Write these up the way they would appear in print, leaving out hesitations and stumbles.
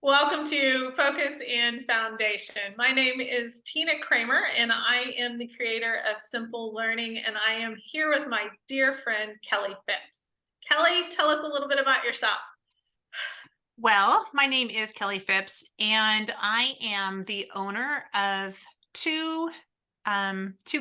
Welcome to Focus and Foundation. My name is Tina Kramer, and I am the creator of Simple Learning, and I am here with my dear friend, Kelly Phipps. Kelly, tell us a little bit about yourself. Well, my name is Kelly Phipps, and I am the owner of two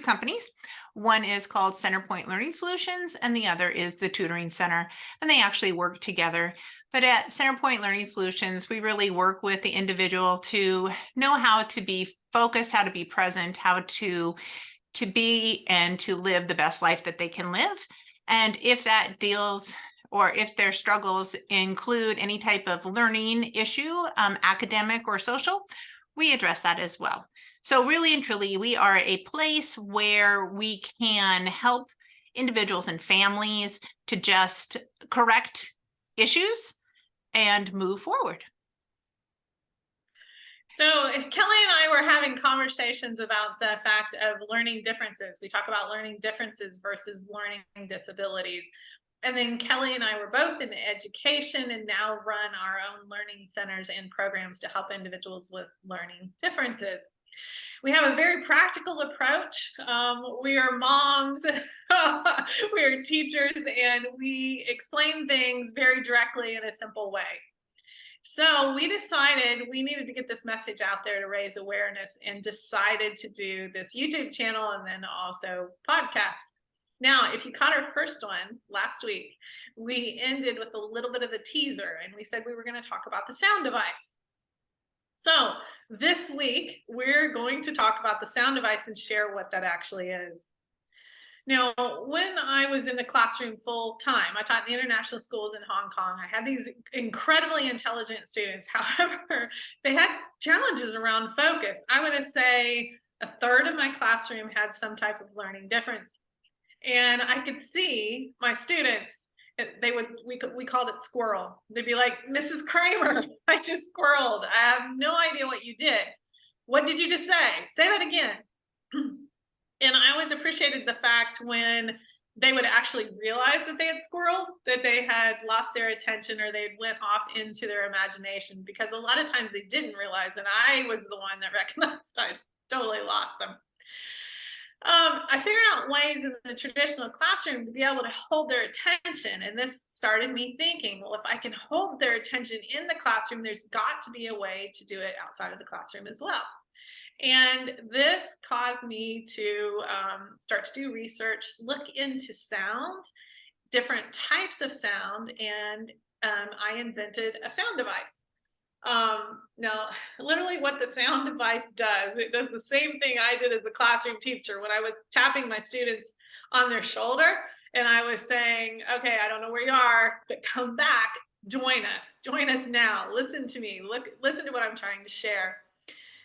companies. One is called Centerpoint Learning Solutions, and the other is the Tutoring Center, and they actually work together. But at Centerpoint Learning Solutions, we really work with the individual to know how to be focused, how to be present, how to be and to live the best life that they can live. And if that deals or if their struggles include any type of learning issue, academic or social, we address that as well. So really and truly, we are a place where we can help individuals and families to just correct issues and move forward. So, Kelly and I were having conversations about the fact of learning differences. We talk about learning differences versus learning disabilities. And then Kelly and I were both in education and now run our own learning centers and programs to help individuals with learning differences. We have a very practical approach. We are moms, we are teachers, and we explain things very directly in a simple way. So we decided we needed to get this message out there to raise awareness and decided to do this YouTube channel and then also podcast. Now, if you caught our first one last week, we ended with a little bit of the teaser and we said we were going to talk about the sound device. So this week, we're going to talk about the sound device and share what that actually is. Now, when I was in the classroom full time, I taught in the international schools in Hong Kong. I had these incredibly intelligent students. However, they had challenges around focus. I would say a third of my classroom had some type of learning difference. And I could see my students, we called it squirrel. They'd be like, Mrs. Kramer, I just squirreled. I have no idea what you did. What did you just say? Say that again. And I always appreciated the fact when they would actually realize that they had squirreled, that they had lost their attention or they went off into their imagination, because a lot of times they didn't realize, and I was the one that recognized I totally lost them. I figured out ways in the traditional classroom to be able to hold their attention. And this started me thinking, well, if I can hold their attention in the classroom, there's got to be a way to do it outside of the classroom as well. And this caused me to start to do research, look into sound, different types of sound, and I invented a sound device. Now, literally what the sound device does, it does the same thing I did as a classroom teacher when I was tapping my students on their shoulder and I was saying, okay, I don't know where you are, but come back, join us now, listen to me, listen to what I'm trying to share.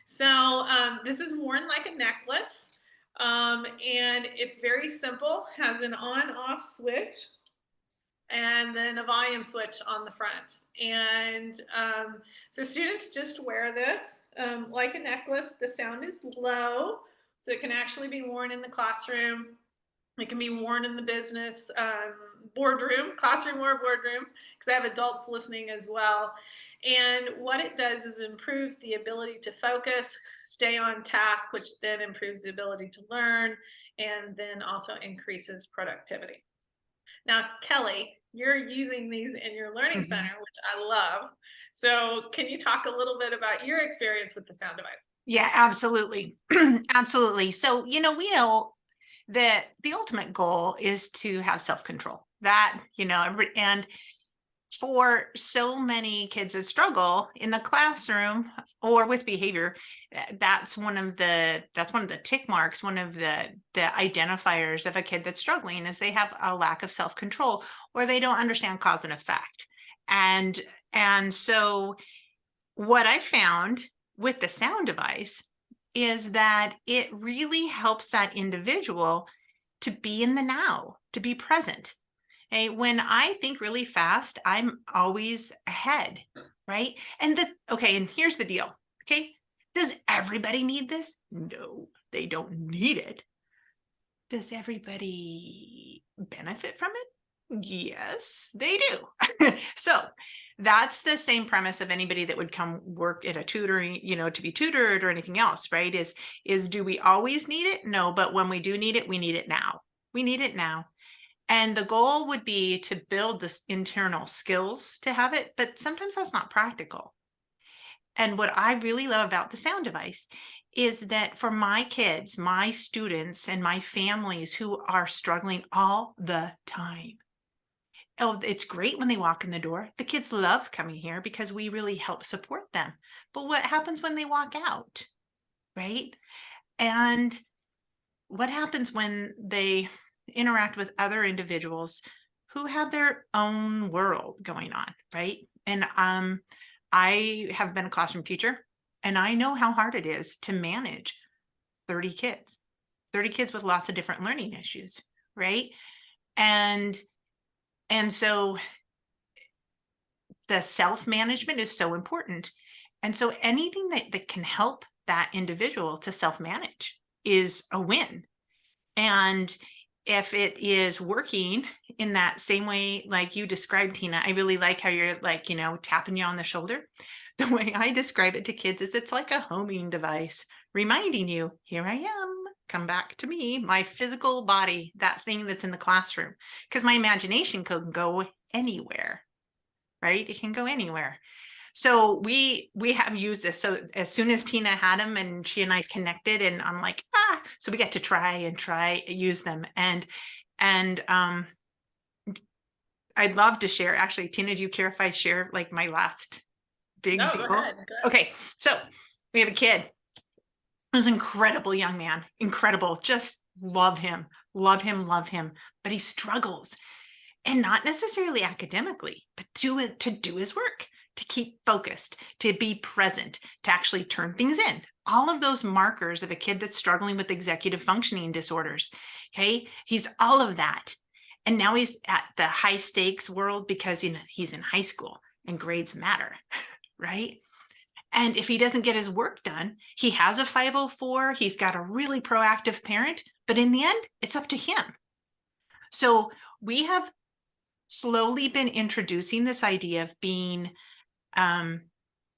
So this is worn like a necklace, and it's very simple, has an on-off switch and then a volume switch on the front. And so students just wear this like a necklace. The sound is low, so it can actually be worn in the classroom. It can be worn in the business boardroom, classroom or boardroom, because I have adults listening as well. And what it does is improves the ability to focus, stay on task, which then improves the ability to learn, and then also increases productivity. Now, Kelly, you're using these in your learning Mhm. center, which I love. So can you talk a little bit about your experience with the sound device? Yeah, absolutely. Absolutely. So, we know that the ultimate goal is to have self-control. And for so many kids that struggle in the classroom or with behavior, that's one of the tick marks, one of the identifiers of a kid that's struggling is they have a lack of self-control or they don't understand cause and effect. And and so what I found with the sound device is that it really helps that individual to be in the now, to be present. Hey, when I think really fast, I'm always ahead, right? And here's the deal. Okay. Does everybody need this? No, they don't need it. Does everybody benefit from it? Yes, they do. So That's the same premise of anybody that would come work at a tutoring, to be tutored or anything else, right? Is do we always need it? No, but when we do need it, we need it now. We need it now. And the goal would be to build this internal skills to have it, but sometimes that's not practical. And what I really love about the sound device is that for my kids, my students, and my families who are struggling all the time, oh, it's great when they walk in the door. The kids love coming here because we really help support them. But what happens when they walk out, right? And what happens when they interact with other individuals who have their own world going on, right? And I have been a classroom teacher, and I know how hard it is to manage 30 kids, 30 kids with lots of different learning issues, right? And so the self-management is so important. And so anything that can help that individual to self-manage is a win. And if it is working in that same way, like you described, Tina, I really like how you're like, tapping you on the shoulder. The way I describe it to kids is it's like a homing device, reminding you, here I am, come back to me, my physical body, that thing that's in the classroom. Because my imagination can go anywhere, right? It can go anywhere. So we have used this. So as soon as Tina had them and she and I connected, and I'm like, so we got to try use them. And I'd love to share. Actually, Tina, do you care if I share like my last big No, deal? go ahead. Okay. So we have a kid. He's an incredible young man, incredible. Just love him, love him, love him. But he struggles, and not necessarily academically, but to do his work, to keep focused, to be present, to actually turn things in. All of those markers of a kid that's struggling with executive functioning disorders. Okay. He's all of that. And now he's at the high stakes world because he's in high school and grades matter, right? And if he doesn't get his work done, he has a 504, he's got a really proactive parent, but in the end, it's up to him. So we have slowly been introducing this idea of being a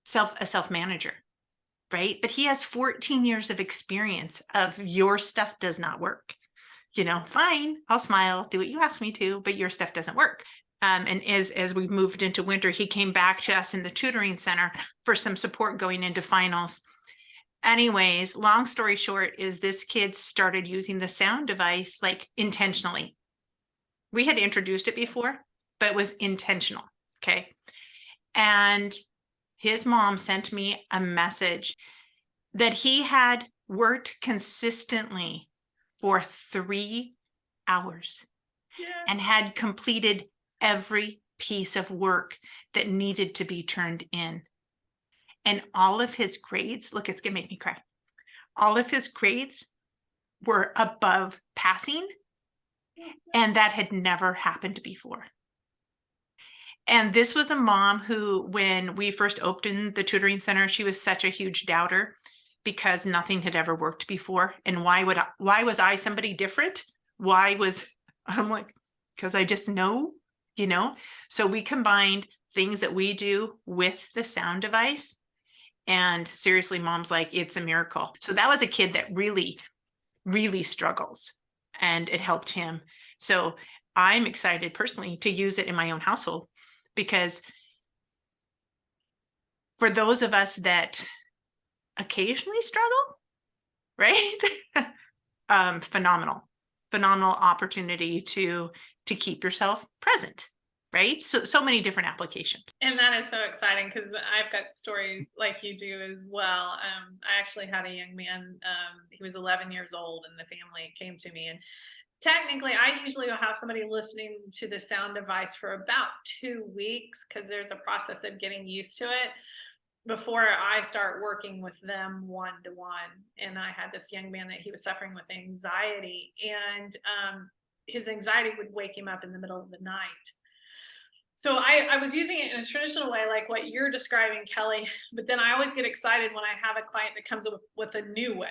self-manager, right? But he has 14 years of experience of your stuff does not work. Fine, I'll smile, do what you ask me to, but your stuff doesn't work. And as we moved into winter, he came back to us in the tutoring center for some support going into finals. Anyways, long story short is this kid started using the sound device like intentionally. We had introduced it before, but it was intentional. Okay. And his mom sent me a message that he had worked consistently for 3 hours and had completed every piece of work that needed to be turned in. And all of his grades, look, it's gonna make me cry. All of his grades were above passing, and that had never happened before. And this was a mom who, when we first opened the tutoring center, she was such a huge doubter because nothing had ever worked before. And why was I somebody different? I'm like, because I just know, So we combined things that we do with the sound device. And seriously, mom's like, it's a miracle. So that was a kid that really, really struggles, and it helped him. So I'm excited personally to use it in my own household, because for those of us that occasionally struggle, right? Phenomenal opportunity to keep yourself present, right? So many different applications. And that is so exciting because I've got stories like you do as well. I actually had a young man, he was 11 years old, and the family came to me, and technically I usually will have somebody listening to the sound device for about 2 weeks because there's a process of getting used to it before I start working with them one-to-one. And I had this young man that he was suffering with anxiety, and his anxiety would wake him up in the middle of the night. So I was using it in a traditional way, like what you're describing, Kelly, but then I always get excited when I have a client that comes up with a new way.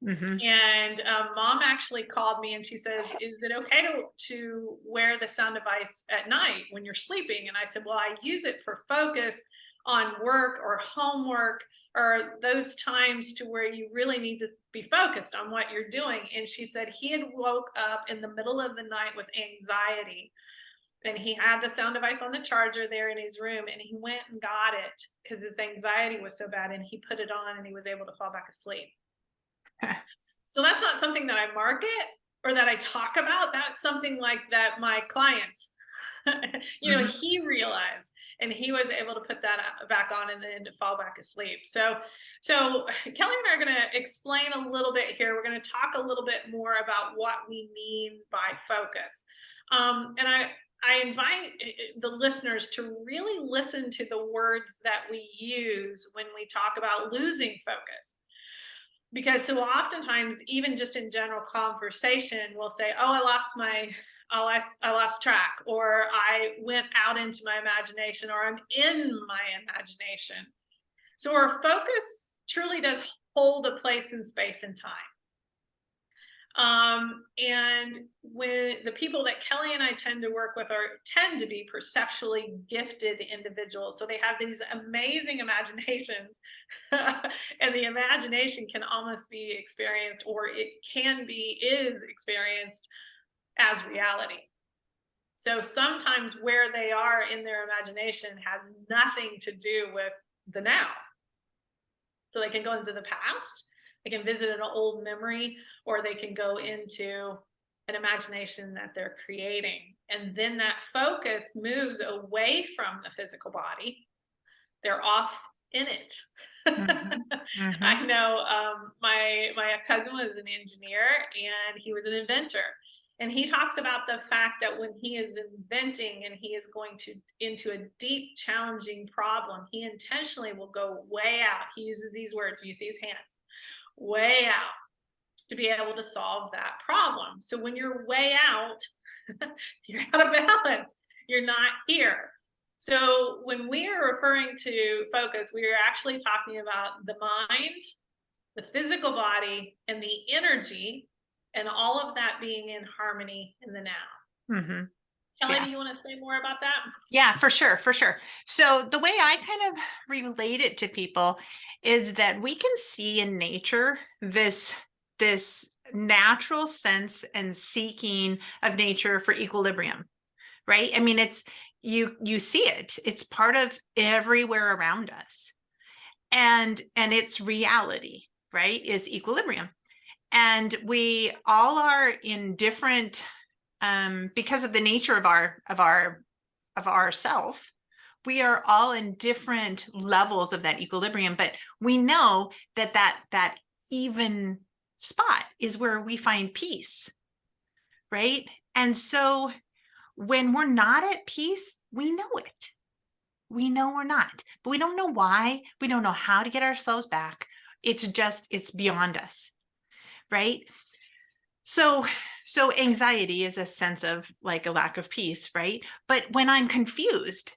Mhm. And mom actually called me and she said, "Is it okay to wear the sound device at night when you're sleeping?" And I said, "Well, I use it for focus on work or homework or those times to where you really need to be focused on what you're doing." And she said he had woke up in the middle of the night with anxiety, and he had the sound device on the charger there in his room, and he went and got it because his anxiety was so bad, and he put it on and he was able to fall back asleep. So that's not something that I market or that I talk about. That's something like that my clients, Mhm. he realized and he was able to put that back on and then to fall back asleep. So Kelly and I are going to explain a little bit here. We're going to talk a little bit more about what we mean by focus. And I invite the listeners to really listen to the words that we use when we talk about losing focus, because so oftentimes even just in general conversation we'll say, "Oh, I lost track," or "I went out into my imagination," or "I'm in my imagination." So our focus truly does hold a place in space and time. And when the people that Kelly and I tend to work with tend to be perceptually gifted individuals. So they have these amazing imaginations, and the imagination can almost be experienced, or is experienced as reality. So sometimes where they are in their imagination has nothing to do with the now. So they can go into the past, they can visit an old memory, or they can go into an imagination that they're creating. And then that focus moves away from the physical body. They're off in it. Mhm. I Mhm. know my ex-husband was an engineer and he was an inventor. And he talks about the fact that when he is inventing and he is going to into a deep, challenging problem, he intentionally will go way out. He uses these words when you see his hands, way out, to be able to solve that problem. So when you're way out, you're out of balance. You're not here. So when we are referring to focus, we are actually talking about the mind, the physical body, and the energy, and all of that being in harmony in the now. Mhm. Kelly, Yeah. do you want to say more about that? Yeah, for sure, for sure. So the way I kind of relate it to people is that we can see in nature this natural sense and seeking of nature for equilibrium, right? I mean, it's you see it. It's part of everywhere around us. And it's reality, right? Is equilibrium. And we all are in different because of the nature of our self, we are all in different levels of that equilibrium, but we know that even spot is where we find peace, right? And so when we're not at peace, we know it. We know we're not, but we don't know why. We don't know how to get ourselves back. It's beyond us, right? So so anxiety is a sense of like a lack of peace, right? But when I'm confused,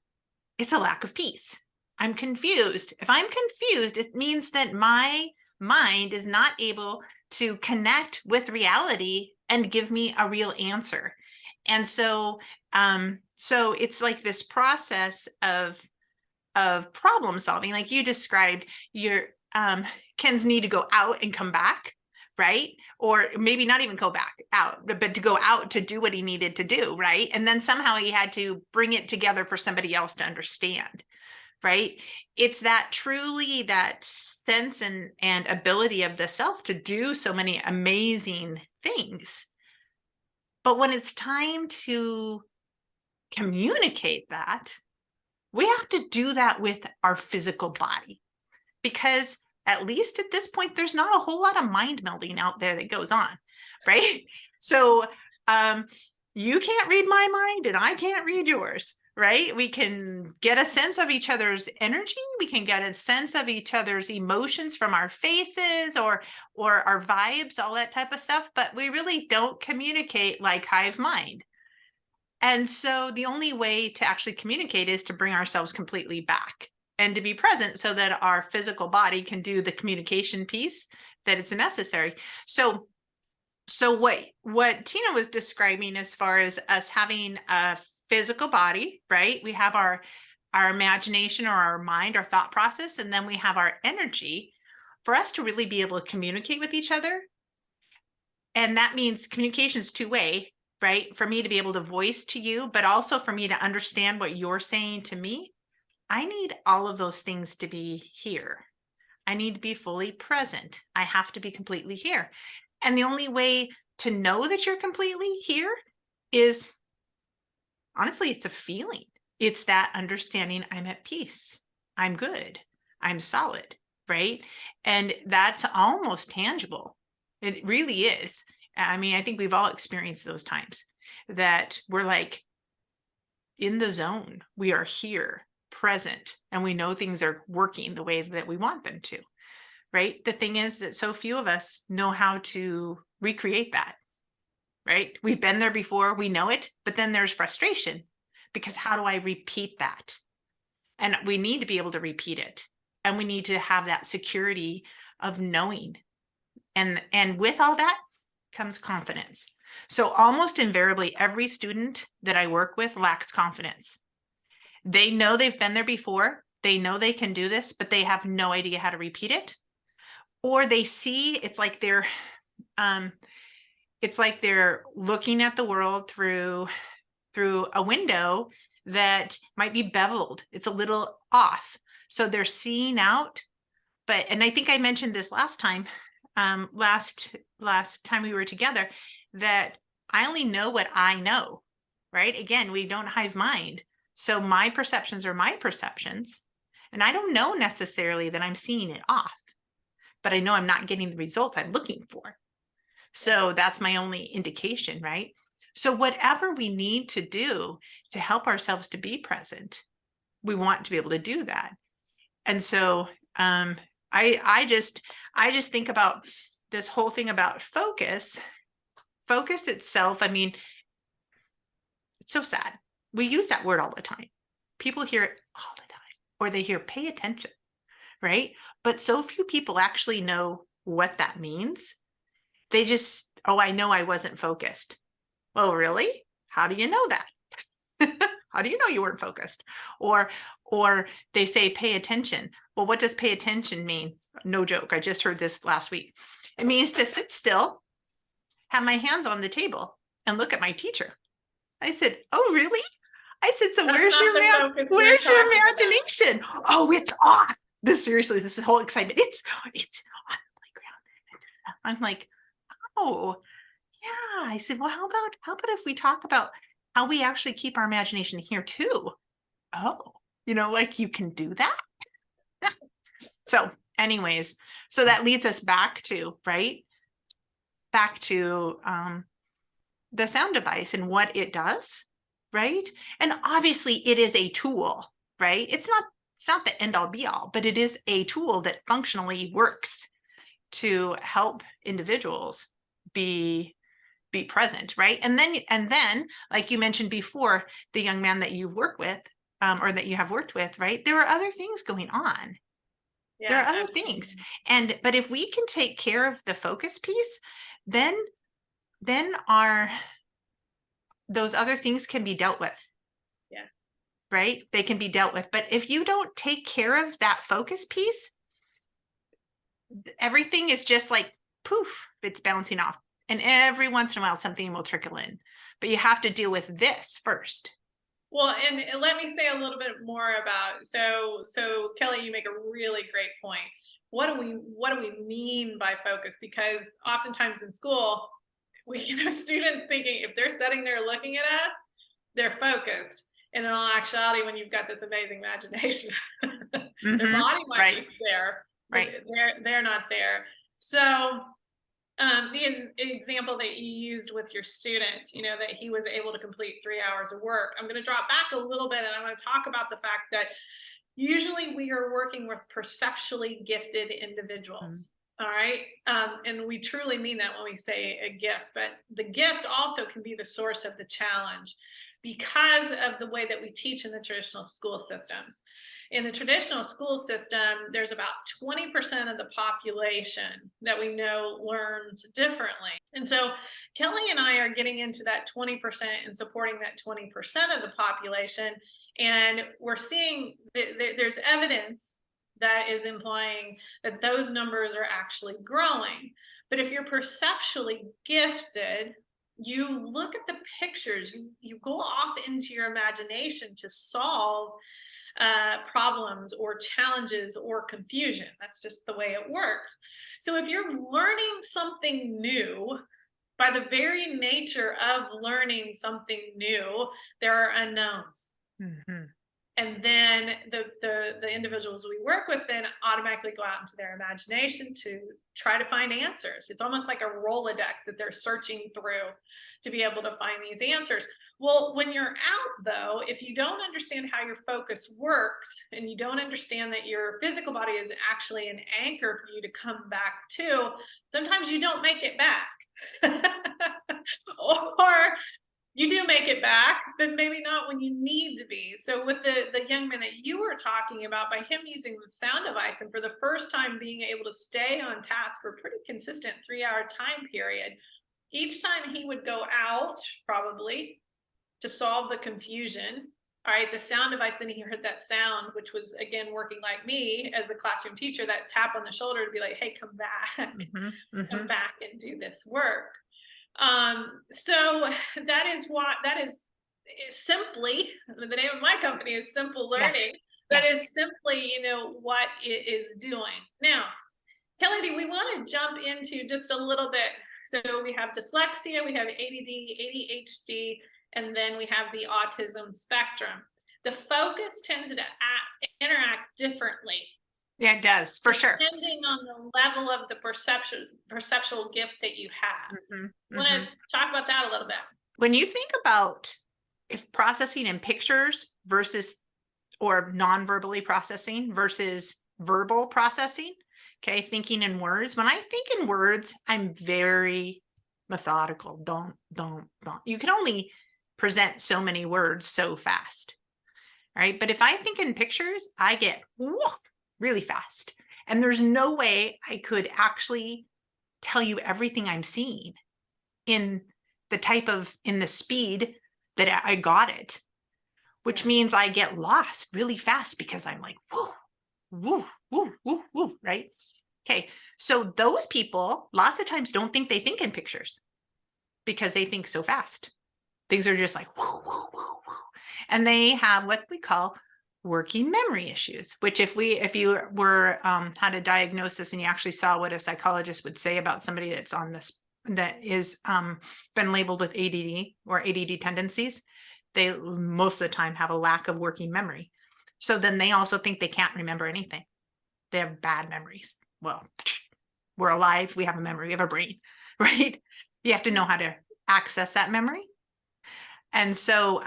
it's a lack of peace. I'm confused. If I'm confused, it means that my mind is not able to connect with reality and give me a real answer. And so it's like this process of problem solving, like you described. Your Ken's need to go out and come back, right? Or maybe not even go back out, but to go out to do what he needed to do, right? And then somehow he had to bring it together for somebody else to understand, right? It's that truly that sense and ability of the self to do so many amazing things. But when it's time to communicate that, we have to do that with our physical body, because at least at this point, there's not a whole lot of mind melding out there that goes on, right? So um, you can't read my mind and I can't read yours, right? We can get a sense of each other's energy. We can get a sense of each other's emotions from our faces or our vibes, all that type of stuff, but we really don't communicate like hive mind. And so the only way to actually communicate is to bring ourselves completely back and to be present so that our physical body can do the communication piece that it's necessary. So what Tina was describing as far as us having a physical body, right? We have our imagination or our mind, our thought process, and then we have our energy for us to really be able to communicate with each other. And that means communication is two-way, right? For me to be able to voice to you, but also for me to understand what you're saying to me. I need all of those things to be here. I need to be fully present. I have to be completely here. And the only way to know that you're completely here is, honestly, it's a feeling. It's that understanding I'm at peace. I'm good. I'm solid, right? And that's almost tangible. It really is. I mean, I think we've all experienced those times that we're like in the zone. We are here, present, and we know things are working the way that we want them to. Right? The thing is that so few of us know how to recreate that, right? We've been there before, we know it, but then there's frustration because how do I repeat that? And we need to be able to repeat it. And we need to have that security of knowing. And with all that comes confidence. So almost invariably, every student that I work with lacks confidence. They know they've been there before. They know they can do this, but they have no idea how to repeat it. Or they see it's like they're looking at the world through a window that might be beveled. It's a little off. So they're seeing out. And I think I mentioned this last time, last time we were together, that I only know what I know, right? Again, we don't hive mind. So my perceptions are my perceptions. And I don't know necessarily that I'm seeing it off, but I know I'm not getting the result I'm looking for. So that's my only indication, right? So whatever we need to do to help ourselves to be present, we want to be able to do that. And so I just think about this whole thing about focus itself. I mean, it's so sad. We use that word all the time. People hear it all the time, or they hear pay attention, right? But so few people actually know what that means. They just, oh, I know I wasn't focused. Oh, really? How do you know that? How do you know you weren't focused? Or they say pay attention. Well, what does pay attention mean? No joke. I just heard this last week. It means to sit still, have my hands on the table, and look at my teacher. I said, oh, really? I said, so where's your imagination? Oh, it's off. Seriously, this is whole excitement. It's on the playground. I'm like, oh, yeah. I said, well, how about if we talk about how we actually keep our imagination here too? Oh, like you can do that. So anyways, so that leads us back to, right? Back to the sound device and what it does, right? And obviously it is a tool, right? It's not the end all be all, but it is a tool that functionally works to help individuals be present, right? And then, like you mentioned before, the young man that you've worked with, or that you have worked with, right? There are other things going on. Yeah, there are other things. But if we can take care of the focus piece, then those other things can be dealt with. Yeah. Right? They can be dealt with. But if you don't take care of that focus piece, everything is just like poof, it's bouncing off. And every once in a while, something will trickle in. But you have to deal with this first. Well, and let me say a little bit more about, so Kelly, you make a really great point. What do we mean by focus? Because oftentimes in school, we have students thinking if they're sitting there looking at us, they're focused. And in all actuality, when you've got this amazing imagination, their body might be there, but they're not there. So the example that you used with your student, that he was able to complete 3 hours of work. I'm going to drop back a little bit and I'm going to talk about the fact that usually we are working with perceptually gifted individuals. All right. And we truly mean that when we say a gift, but the gift also can be the source of the challenge. because of the way that we teach in the traditional school systems. In the traditional school system, there's about 20% of the population that we know learns differently. And so Kelly and I are getting into that 20% and supporting that 20% of the population. And we're seeing there's evidence that is implying that those numbers are actually growing. But if you're perceptually gifted, you look at the pictures, you go off into your imagination to solve problems or challenges or confusion. That's just the way it works. So if you're learning something new, by the very nature of learning something new, there are unknowns. Mm-hmm. And then the individuals we work with then automatically go out into their imagination to try to find answers. It's almost like a Rolodex that they're searching through to be able to find these answers. Well, when you're out though, if you don't understand how your focus works and you don't understand that your physical body is actually an anchor for you to come back to, sometimes you don't make it back. Or you do make it back, but maybe not when you need to be. So with the young man that you were talking about, by him using the sound device and for the first time being able to stay on task for a pretty consistent 3-hour time period, each time he would go out probably to solve the confusion, all right, the sound device, then he heard that sound, which was again working like me as a classroom teacher, that tap on the shoulder to be like, hey, come back, come back and do this work. So that is simply, the name of my company is Simple Learning. That is simply, what it is doing. Now, Kelly, do we want to jump into just a little bit? So we have dyslexia, we have ADD, ADHD, and then we have the autism spectrum. The focus tends to interact differently. Yeah, it does, for sure. Depending on the level of the perceptual gift that you have. Want to talk about that a little bit? When you think about if processing in pictures versus, or non-verbally processing versus verbal processing, okay, thinking in words. When I think in words, I'm very methodical. Don't. You can only present so many words so fast, right? But if I think in pictures, I get really fast. And there's no way I could actually tell you everything I'm seeing in the speed that I got it, which means I get lost really fast because I'm like, woo, right? Okay. So those people lots of times don't think they think in pictures because they think so fast. Things are just like, woo. And they have what we call working memory issues, which if you were had a diagnosis and you actually saw what a psychologist would say about somebody that's on this, that is been labeled with ADD or ADD tendencies, they most of the time have a lack of working memory. So then they also think they can't remember anything. They have bad memories. Well, we're alive. We have a memory. We have a brain, right? You have to know how to access that memory. And so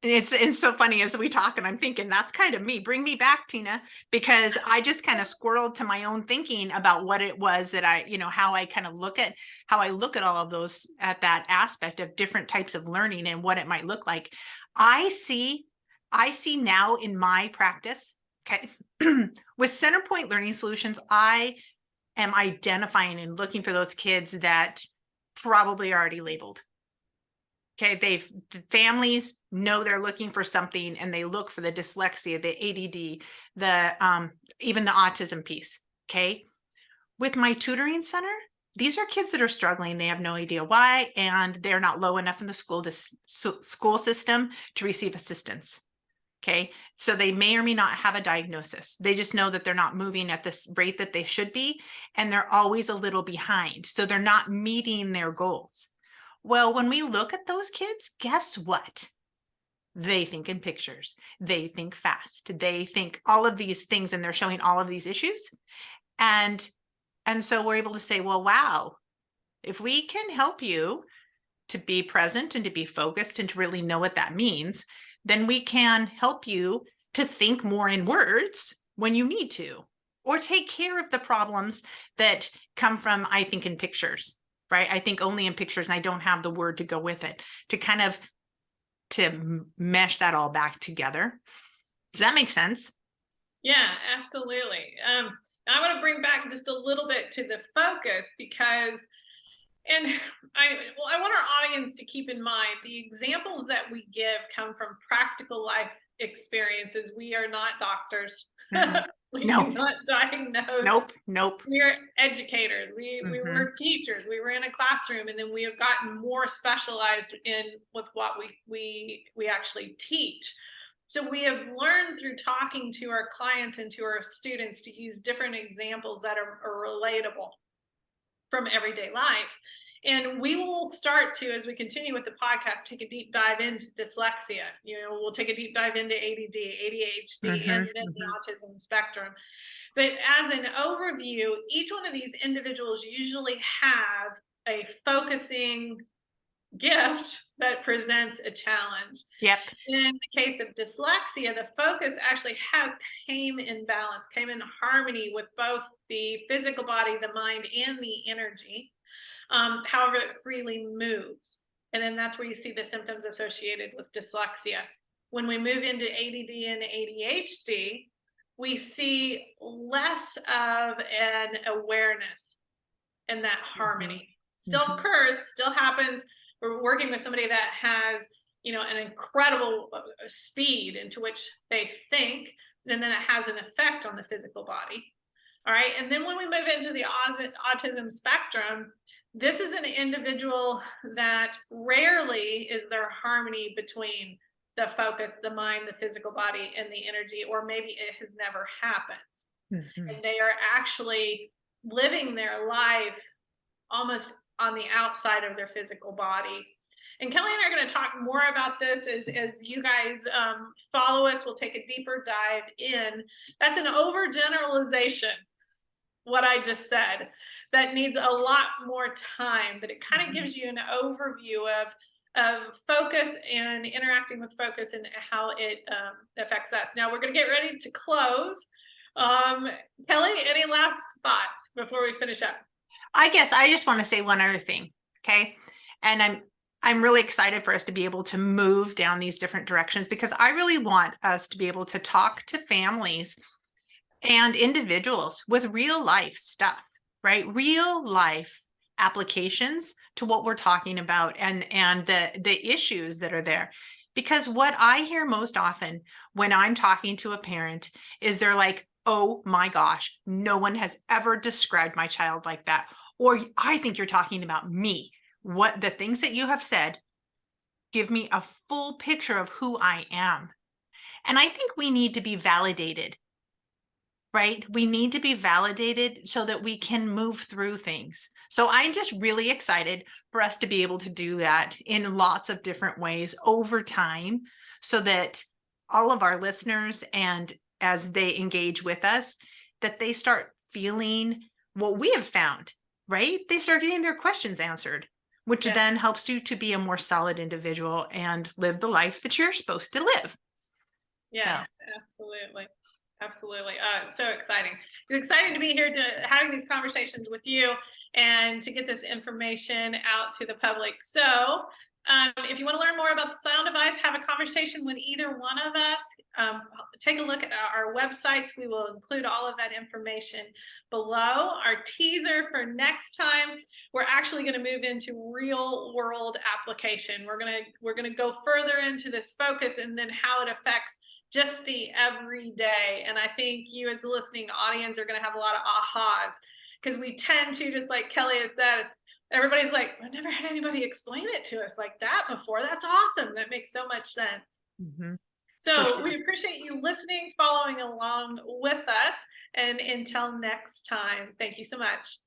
it's so funny as we talk, and I'm thinking that's kind of me. Bring me back, Tina, because I just kind of squirreled to my own thinking about what it was that I, how I kind of look at all of those, at that aspect of different types of learning and what it might look like. I see now in my practice, okay, with Centerpoint Learning Solutions, I am identifying and looking for those kids that probably are already labeled. Okay, the families know they're looking for something, and they look for the dyslexia, the ADD, the even the autism piece. Okay, with my tutoring center, these are kids that are struggling. They have no idea why, and they're not low enough in the school system to receive assistance. Okay, so they may or may not have a diagnosis. They just know that they're not moving at this rate that they should be, and they're always a little behind. So they're not meeting their goals. Well, when we look at those kids, guess what? They think in pictures. They think fast. They think all of these things, and they're showing all of these issues. And so we're able to say, well, wow, if we can help you to be present and to be focused and to really know what that means, then we can help you to think more in words when you need to, or take care of the problems that come from, I think in pictures. Right? I think only in pictures, and I don't have the word to go with it, to kind of mesh that all back together. Does that make sense? Yeah, absolutely. I want to bring back just a little bit to the focus because, and I want our audience to keep in mind the examples that we give come from practical life experiences. We are not doctors. Mhm. We No. do not diagnose. Nope. We're educators. We Mhm. were teachers. We were in a classroom, and then we have gotten more specialized in with what we actually teach. So we have learned through talking to our clients and to our students to use different examples that are relatable from everyday life. And we will start to, as we continue with the podcast, take a deep dive into dyslexia. We'll take a deep dive into ADD, ADHD, and then the autism spectrum. But as an overview, each one of these individuals usually have a focusing gift that presents a challenge. Yep. In the case of dyslexia, the focus actually came in balance, came in harmony with both the physical body, the mind, and the energy. However, it freely moves. And then that's where you see the symptoms associated with dyslexia. When we move into ADD and ADHD, we see less of an awareness and that harmony. Still occurs, still happens. We're working with somebody that has, an incredible speed into which they think, and then it has an effect on the physical body. All right. And then when we move into the autism spectrum, this is an individual that rarely is there harmony between the focus, the mind, the physical body, and the energy, or maybe it has never happened. And they are actually living their life almost on the outside of their physical body. And Kelly and I are going to talk more about this as you guys follow us. We'll take a deeper dive in. That's an overgeneralization, what I just said. That needs a lot more time, but it kind of gives you an overview of focus and interacting with focus and how it affects us. Now we're going to get ready to close. Kelly, any last thoughts before we finish up? I guess I just want to say one other thing. Okay. And I'm really excited for us to be able to move down these different directions, because I really want us to be able to talk to families and individuals with real life stuff, right? Real life applications to what we're talking about and the issues that are there. Because what I hear most often when I'm talking to a parent is they're like, oh my gosh, no one has ever described my child like that. Or I think you're talking about me. What the things that you have said give me a full picture of who I am. And I think we need to be validated, right? We need to be validated so that we can move through things. So I'm just really excited for us to be able to do that in lots of different ways over time, so that all of our listeners, and as they engage with us, that they start feeling what we have found, right? They start getting their questions answered, which then helps you to be a more solid individual and live the life that you're supposed to live. Yeah, absolutely. Absolutely. So exciting. It's exciting to be here to having these conversations with you and to get this information out to the public. So if you want to learn more about the Sound Device, have a conversation with either one of us, take a look at our websites. We will include all of that information below. Our teaser for next time, we're actually going to move into real world application. We're going to go further into this focus and then how it affects just the everyday. And I think you as a listening audience are going to have a lot of ahas, because we tend to, just like Kelly has said, everybody's like, I've never had anybody explain it to us like that before. That's awesome. That makes so much sense. So we appreciate you listening, following along with us. And until next time, thank you so much.